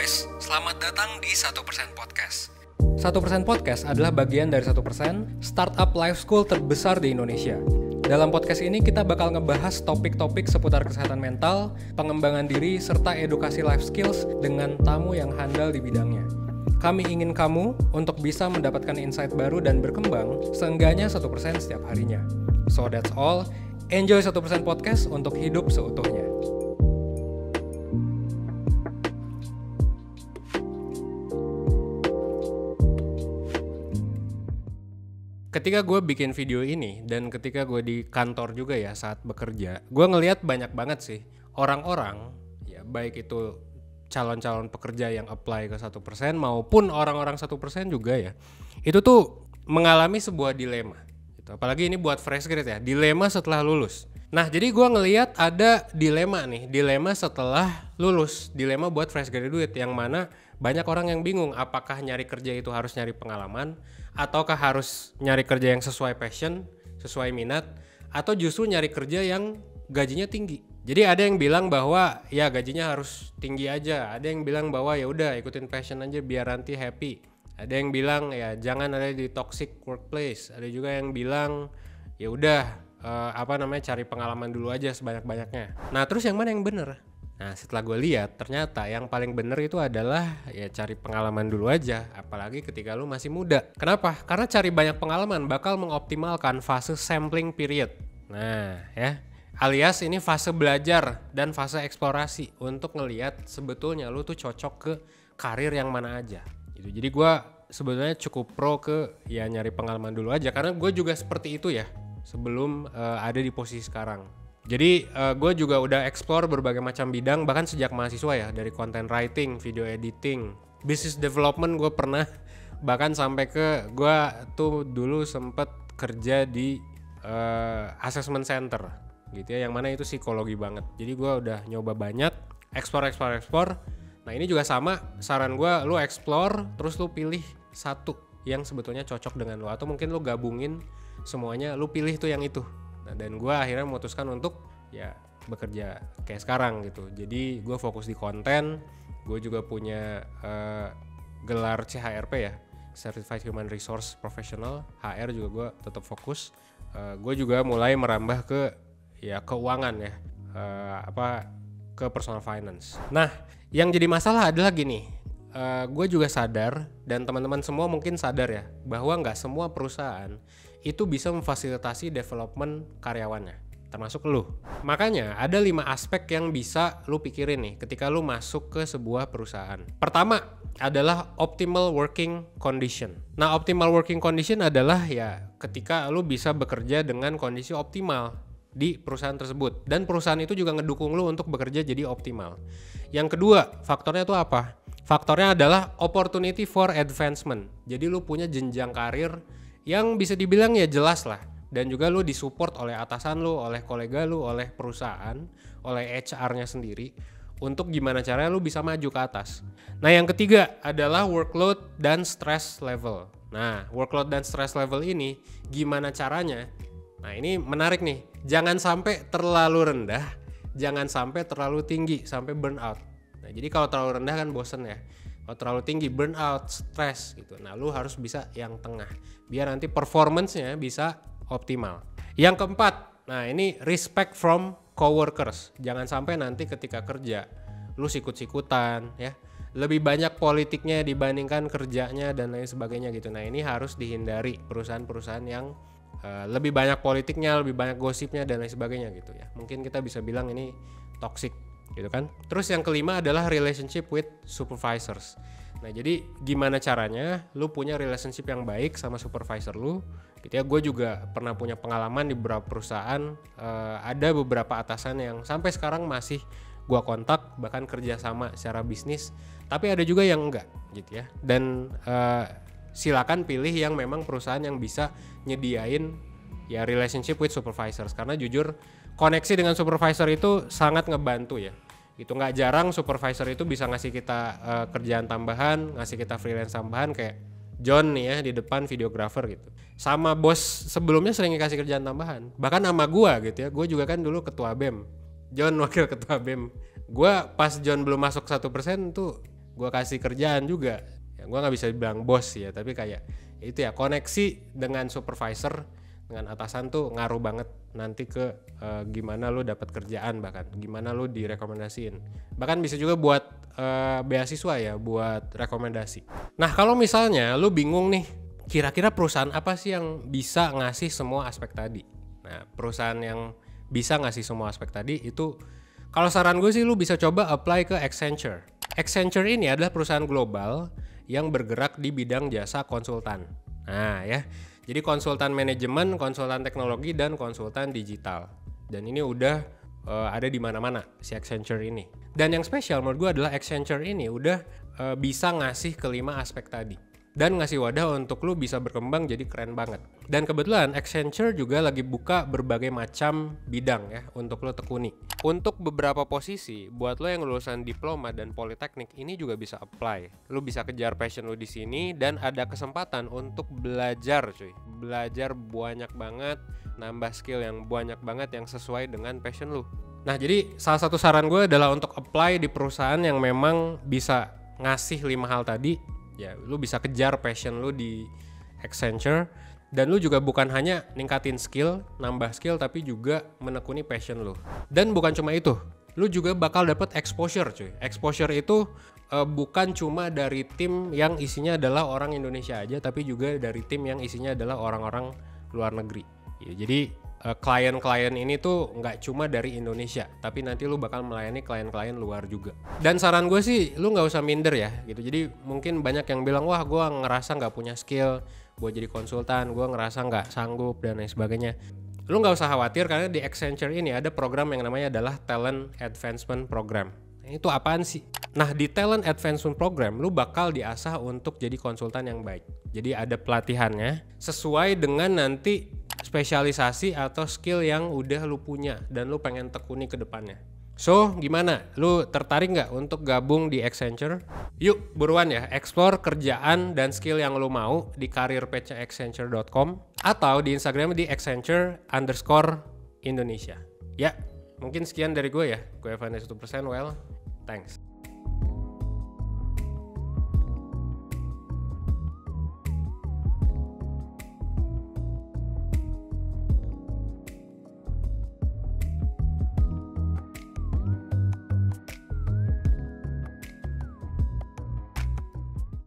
guys, selamat datang di 1% Podcast. 1% Podcast adalah bagian dari 1% startup life school terbesar di Indonesia. Dalam podcast ini kita bakal ngebahas topik-topik seputar kesehatan mental, pengembangan diri, serta edukasi life skills dengan tamu yang handal di bidangnya. Kami ingin kamu untuk bisa mendapatkan insight baru dan berkembang seenggaknya 1% setiap harinya. So that's all, enjoy 1% Podcast untuk hidup seutuhnya. Ketika gue bikin video ini dan ketika gue di kantor juga ya saat bekerja, gue ngelihat banyak banget sih orang-orang, ya baik itu calon-calon pekerja yang apply ke 1% maupun orang-orang 1% juga ya, itu tuh mengalami sebuah dilema gitu. Apalagi ini buat fresh grade ya, dilema setelah lulus. Nah jadi gue ngelihat ada dilema setelah lulus, dilema buat fresh graduate yang mana banyak orang yang bingung apakah nyari kerja itu harus nyari pengalaman ataukah harus nyari kerja yang sesuai passion, sesuai minat, atau justru nyari kerja yang gajinya tinggi. Jadi ada yang bilang bahwa ya gajinya harus tinggi aja, ada yang bilang bahwa ya udah ikutin passion aja biar nanti happy. Ada yang bilang ya jangan ada di toxic workplace. Ada juga yang bilang ya udah cari pengalaman dulu aja sebanyak-banyaknya. Nah terus yang mana yang bener? Nah setelah gue lihat ternyata yang paling bener itu adalah ya cari pengalaman dulu aja, apalagi ketika lu masih muda. Kenapa? Karena cari banyak pengalaman bakal mengoptimalkan fase sampling period. Nah ya, alias ini fase belajar dan fase eksplorasi untuk ngelihat sebetulnya lu tuh cocok ke karir yang mana aja gitu. Jadi gue sebetulnya cukup pro ke ya nyari pengalaman dulu aja, karena gue juga seperti itu ya sebelum ada di posisi sekarang. Jadi gue juga udah explore berbagai macam bidang bahkan sejak mahasiswa ya, dari content writing, video editing, business development gue pernah, bahkan sampai ke gue tuh dulu sempet kerja di assessment center gitu ya, yang mana itu psikologi banget. Jadi gue udah nyoba banyak, explore. Nah ini juga sama, saran gue lu explore terus lu pilih satu yang sebetulnya cocok dengan lu, atau mungkin lu gabungin semuanya, lu pilih tuh yang itu. Nah, dan gue akhirnya memutuskan untuk ya bekerja kayak sekarang gitu. Jadi gue fokus di konten, gue juga punya gelar CHRP ya, Certified Human Resource Professional, HR juga gue tetap fokus. Gue juga mulai merambah ke ya keuangan ya, ke personal finance. Nah yang jadi masalah adalah gini, gue juga sadar dan teman-teman semua mungkin sadar ya, bahwa nggak semua perusahaan itu bisa memfasilitasi development karyawannya, termasuk lu. Makanya ada 5 aspek yang bisa lu pikirin nih ketika lu masuk ke sebuah perusahaan. Pertama adalah optimal working condition. Nah optimal working condition adalah ya ketika lu bisa bekerja dengan kondisi optimal di perusahaan tersebut, dan perusahaan itu juga ngedukung lu untuk bekerja jadi optimal. Yang kedua, faktornya itu apa? Faktornya adalah opportunity for advancement. Jadi lu punya jenjang karir yang bisa dibilang ya jelas lah, dan juga lu disupport oleh atasan lu, oleh kolega lu, oleh perusahaan, oleh HR-nya sendiri untuk gimana caranya lu bisa maju ke atas. Nah yang ketiga adalah workload dan stress level. Nah workload dan stress level ini gimana caranya? Nah ini menarik nih, jangan sampai terlalu rendah, jangan sampai terlalu tinggi sampai burnout. Nah jadi kalau terlalu rendah kan bosen ya, kalau terlalu tinggi burnout, stres gitu. Nah lu harus bisa yang tengah biar nanti performance-nya bisa optimal. Yang keempat, nah ini respect from coworkers. Jangan sampai nanti ketika kerja lu sikut-sikutan ya, lebih banyak politiknya dibandingkan kerjanya dan lain sebagainya gitu. Nah ini harus dihindari perusahaan-perusahaan yang lebih banyak politiknya, lebih banyak gosipnya dan lain sebagainya gitu ya. Mungkin kita bisa bilang ini toxic gitu kan. Terus yang kelima adalah relationship with supervisors. Nah jadi gimana caranya lu punya relationship yang baik sama supervisor lu gitu ya. Gue juga pernah punya pengalaman di beberapa perusahaan, ada beberapa atasan yang sampai sekarang masih gue kontak, bahkan kerja sama secara bisnis, tapi ada juga yang enggak gitu ya. Dan silakan pilih yang memang perusahaan yang bisa nyediain ya relationship with supervisors, karena jujur koneksi dengan supervisor itu sangat ngebantu ya. Itu nggak jarang supervisor itu bisa ngasih kita kerjaan tambahan, ngasih kita freelance tambahan, kayak John nih ya di depan videographer gitu. Sama bos sebelumnya sering kasih kerjaan tambahan, bahkan sama gua gitu ya. Gue juga kan dulu ketua BEM, John wakil ketua BEM. Gua pas John belum masuk 1% tuh gue kasih kerjaan juga. Ya gue nggak bisa bilang bos ya, tapi kayak itu ya, koneksi dengan supervisor, dengan atasan tuh ngaruh banget nanti ke gimana lu dapat kerjaan, bahkan gimana lu direkomendasiin. Bahkan bisa juga buat beasiswa ya, buat rekomendasi. Nah kalau misalnya lu bingung nih, kira-kira perusahaan apa sih yang bisa ngasih semua aspek tadi? Nah perusahaan yang bisa ngasih semua aspek tadi itu, kalau saran gue sih lu bisa coba apply ke Accenture. Accenture ini adalah perusahaan global yang bergerak di bidang jasa konsultan. Nah ya, jadi konsultan manajemen, konsultan teknologi, dan konsultan digital. Dan ini udah ada di mana-mana si Accenture ini. Dan yang spesial menurut gue adalah Accenture ini udah bisa ngasih kelima aspek tadi. Dan ngasih wadah untuk lu bisa berkembang jadi keren banget. Dan kebetulan Accenture juga lagi buka berbagai macam bidang ya untuk lu tekuni. Untuk beberapa posisi buat lo yang lulusan diploma dan politeknik ini juga bisa apply. Lu bisa kejar passion lu di sini dan ada kesempatan untuk belajar cuy. Belajar banyak banget, nambah skill yang banyak banget yang sesuai dengan passion lu. Nah, jadi salah satu saran gue adalah untuk apply di perusahaan yang memang bisa ngasih 5 hal tadi. Ya, lu bisa kejar passion lu di Accenture, dan lu juga bukan hanya ningkatin skill, nambah skill, tapi juga menekuni passion lu. Dan bukan cuma itu, lu juga bakal dapet exposure cuy. Exposure itu bukan cuma dari tim yang isinya adalah orang Indonesia aja, tapi juga dari tim yang isinya adalah orang-orang luar negeri. Ya, jadi klien-klien ini tuh nggak cuma dari Indonesia, tapi nanti lu bakal melayani klien-klien luar juga. Dan saran gue sih, lu nggak usah minder ya, gitu. Jadi mungkin banyak yang bilang, wah gue ngerasa nggak punya skill buat jadi konsultan, gue ngerasa nggak sanggup dan lain sebagainya. Lu nggak usah khawatir, karena di Accenture ini ada program yang namanya adalah Talent Advancement Program. Itu apaan sih? Nah, di Talent Advancement Program lu bakal diasah untuk jadi konsultan yang baik. Jadi ada pelatihannya sesuai dengan nanti spesialisasi atau skill yang udah lu punya dan lu pengen tekuni ke depannya. So, gimana? Lu tertarik nggak untuk gabung di Accenture? Yuk, buruan ya, explore kerjaan dan skill yang lu mau di karirpc@accenture.com atau di Instagram di Accenture_Indonesia. Ya, mungkin sekian dari gue ya. Gue Evanes 1%, well, thanks.